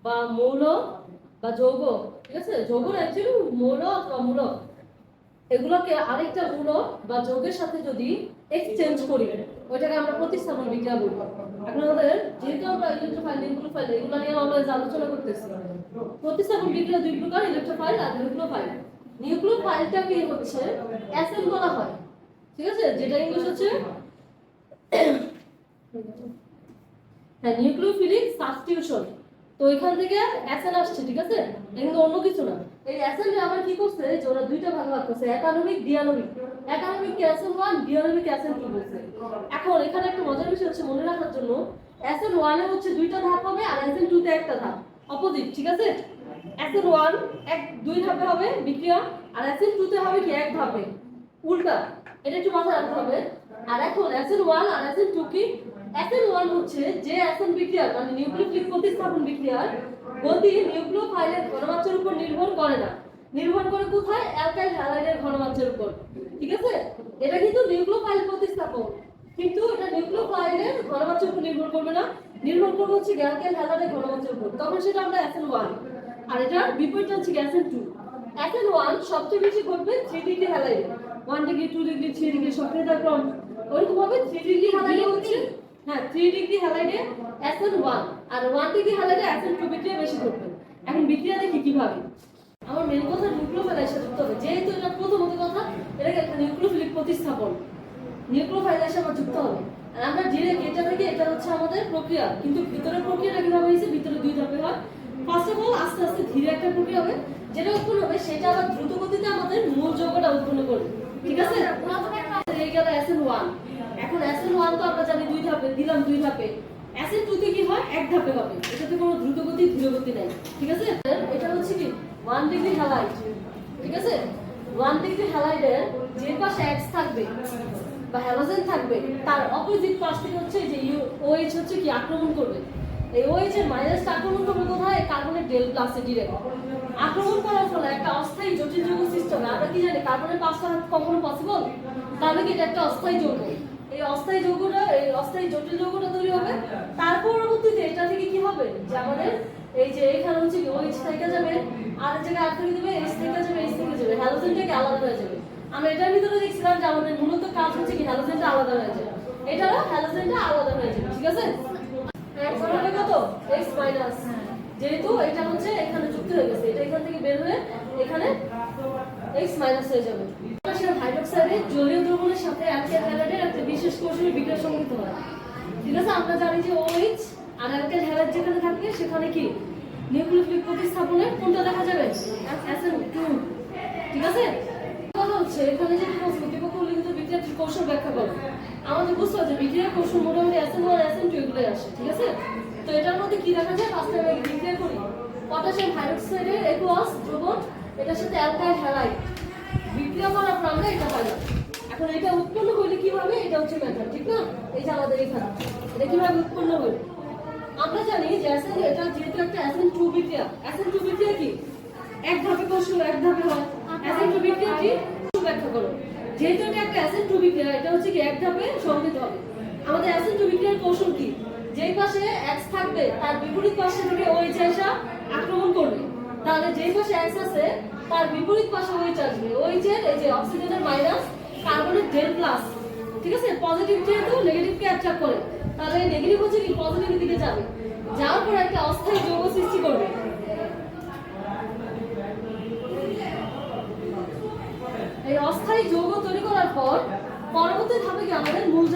বা মৌল বা যৌগ, ঠিক আছে, যৌগ অ্যাকচুয়ালি মৌল অথবা মূলক, এগুলোকে আরেকটা মূলক বা যৌগের সাথে যদি এক্সচেঞ্জ করি ওইটাকে আমরা প্রতিস্থাপন বিক্রিয়া বলবো। এখন আমাদের যেহেতু আমরা ইলেকট্রোফাইল নিউক্লিওফাইল এগুলো নিয়ে আমরা আলোচনা করতেছি, প্রতিস্থাপন বিক্রিয়া দুই প্রকার, ইলেকট্রোফাইল আর নিউক্লিওফাইল। নিউক্লিওফাইলটাকে হচ্ছে অ্যাসেন বলা হয়, ঠিক আছে, যেটা ইংলিশ হচ্ছে হ্যাঁ নিউক্লিওফিলিক সাবস্টিটিউশন। তো এখান থেকে অ্যাসেন আসছে, ঠিক আছে, কিন্তু অন্য কিছু না। এই অ্যাসেনটা আবার কি করছে যে ওরা দুইটা ভাগ ভাগ করছে, একানমিক ডিয়ানমিক। একানমিক কে অ্যাসেন 1, ডিয়ানমিক অ্যাসেন 2 বলছে। এখন এখানে একটা মজার বিষয় হচ্ছে মনে রাখার জন্য, অ্যাসেন 1 এ হচ্ছে দুইটা ধাপ হবে আর অ্যাসেন 2 তে একটা ধাপ, অপোজিট, ঠিক আছে। অ্যাসেন 1 দুই ধাপে হবে বিক্রিয়া, আর অ্যাসেন 2 তে হবে কি এক ধাপে, উল্টা। এটা একটু মাথায় রাখতে হবে। আর এখন অ্যাসেন 1 আর অ্যাসেন 2 কি? অ্যাসেন 1 হচ্ছে যে অ্যাসেন বিক্রিয়ার মানে নিউক্লিওফিলিক প্রতিস্থাপন বিক্রিয়ার গতি নিউক্লিওফাইলের ঘনমাত্রার উপর নির্ভর করে না, নির্ভর করে কোথায়? অ্যালকাইল হ্যালাইডের ঘনমাত্রার উপর, ঠিক আছে। এটা কিন্তু নিউক্লিওফাইল প্রতিস্থাপন, কিন্তু এটা নিউক্লিওফাইলের ঘনমাত্রার উপর নির্ভর করবে না, নির্ভর করবে হচ্ছে অ্যালকাইল হ্যালাইডের ঘনমাত্রার উপর। তখন সেটা আমরা অ্যাসেন 1, আর এটা বিপরীত হচ্ছে অ্যাসেন 2। অ্যাসেন 1 সবচেয়ে বেশি ঘটবে 3 ডিগ্রি হ্যালাইডে, 1 ডিগ্রি 2 ডিগ্রি 3 ডিগ্রি সক্রিয়তা ক্রম ওইরকম ভাবে 3 ডিগ্রি হ্যালাইডে হচ্ছে, হ্যাঁ 3 ডিগ্রি হ্যালাইডে অ্যাসেন 1 আর 1 ডিগ্রি হ্যালাইডে অ্যাসেন 2 বিক্রিয়া বেশি ঘটবে। এখন বিক্রিয়া দেখি কিভাবে। আমার মেন কথা নিউক্লিওফাইলের সাথে যুক্ত হবে, যেহেতু এটা প্রথমত কথা এটাকে একটা নিউক্লিওফিলিক প্রতিস্থাপন, নিউক্লিওফাইলের সাথে যুক্ত হবে। আর আমরা ডিরেক্ট এটা থেকে এটা হচ্ছে আমাদের প্রক্রিয়া, কিন্তু ভিতরের প্রক্রিয়াটা কিভাবে হয়েছে, ভিতরে দুই ধাপে হয়। ফার্স্ট অফ অল আস্তে আস্তে ধীরে একটা প্রক্রিয়া হবে, যেটা উৎপন্ন হবে সেটা আবার দ্রুত গতিতে আমাদের মূল যৌগটা উৎপন্ন করবে, ঠিক আছে। এই গেল অ্যাসেন 1। এখন অ্যাসেন 1 তো আমরা জানি দুই ধাপে, দিলাম দুই ধাপে। অ্যাসেন 2 তে কি হয়, এক ধাপে হবে, এটাতে কোনো দ্রুত গতি ধীর গতি নাই, ঠিক আছে। এটা হচ্ছে কি 1 ডিগ্রি হ্যালাইড, ঠিক আছে। 1 ডিগ্রি হ্যালাইডের যে পাশে X থাকবে বা হ্যালোজেন থাকবে তার অপোজিট পাশ থেকে হচ্ছে যে OH হচ্ছে কি আক্রমণ করবে। এই OH এর মাইনাসটা আক্রমণ করবে কোথায়, কার্বনের ডেল প্লাসে ডিরেক্ট আক্রমণ করার ফলে একটা অস্থায়ী জটিল যৌগ সৃষ্টি হবে। আমরা কি জানি কার্বনের পাঁচটা হাত কখনো পসিবল, তাহলে কি এটা একটা অস্থায়ী যৌগ। এই অস্থায়ী যৌগটা, এই অস্থায়ী জটিল যৌগটা তৈরি হবে। তার পরবর্তীতে এটা থেকে কি হবে যে আমাদের এই যে এখানে হচ্ছে কি OH থেকে যাবে, আর এই জায়গায় আর থেকে যাবে H থেকে যাবে, H থেকে যাবে, হ্যালোজেনটাকে আলাদা হয়ে যাবে। আমরা এটার ভিতরে দেখছিলাম যে আমাদের মূলত কাজ হচ্ছে কি হ্যালোজেনটা আলাদা হয়ে যাবে, এটারও হ্যালোজেনটা আলাদা হয়ে যাবে, ঠিক আছে। এখন কত X মাইনাস, যেহেতু এটা হচ্ছে এখানে যুক্ত হয়ে গেছে, এটা এখান থেকে বের হয়ে এখানে X মাইনাস হয়ে যাবে। পটাশিয়াম হাইড্রোক্সাইডে জলীয় দ্রবণের সাথে অ্যালকাইল হ্যালাইডের একটা বিশেষ কৌশলে বিক্রিয়া সংঘটিত হয়, ঠিক আছে। আমরা জানি যে OH আর অ্যালকাইল হ্যালাইড যেখানে থাকবে সেখানে কি নিউক্লিওফিলিক প্রতিস্থাপনে কোনটা দেখা যাবে, অ্যাসেন 2, ঠিক আছে। কথা হচ্ছে এখানে যে প্রতিপক্ষ উল্লেখিত বিক্রিয়ার কৌশল ব্যাখ্যা করো, আমাদের বুঝতে হবে যে বিক্রিয়ার কৌশল মোটামুটি অ্যাসেন 1 অ্যাসেন 2 এগুলোই আসে, ঠিক আছে। তো এটার মধ্যে কি দেখা যায়, ফার্স্টে আমরা বিক্রিয়া করি পটাশিয়াম হাইড্রোক্সাইডের একোয়াস দ্রবণ এটার সাথে অ্যালকাইল হ্যালাইড বিক্রিয়া করার পর আমরা এটা পাই। এখন এটা উৎপন্ন হইলে কিভাবে, এটা হচ্ছে মেথড, ঠিক না। এই যে আমাদের এখানে এটা কিভাবে উৎপন্ন হইল, আমরা জানি যে অ্যাসেন এটা যেহেতু একটা অ্যাসেন 2 বিক্রিয়া, অ্যাসেন 2 বিক্রিয়া কি এক ধাপে কৌশল, এক ধাপে হয়। অ্যাসেন 2 বিক্রিয়া কি ব্যাখ্যা করো, যেহেতু এটা একটা অ্যাসেন 2 বিক্রিয়া এটা হচ্ছে কি এক ধাপে সংঘটিত হবে। আমাদের অ্যাসেন 2 বিক্রিয়ার কৌশল কি, যেই পাশে X থাকবে তার বিপরীত পাশে থেকে OH এসে আক্রমণ করবে, তাহলে যেই পাশে X আছে তার বিপরীত পাশে OH আসবে। OH এর এই যে অক্সিজেনের মাইনাস, কার্বনের ডেল প্লাস, ঠিক আছে। পজিটিভ যেহেতু নেগেটিভকে অ্যাট্রাক্ট করে, তাহলে নেগেটিভ হচ্ছে কি পজিটিভের দিকে যাবে, যাওয়ার পর একটা অস্থায়ী যৌগ সৃষ্টি করবে। এই অস্থায়ী যৌগ তৈরি করার পর পরবর্তী ধাপে কি আমাদের মূল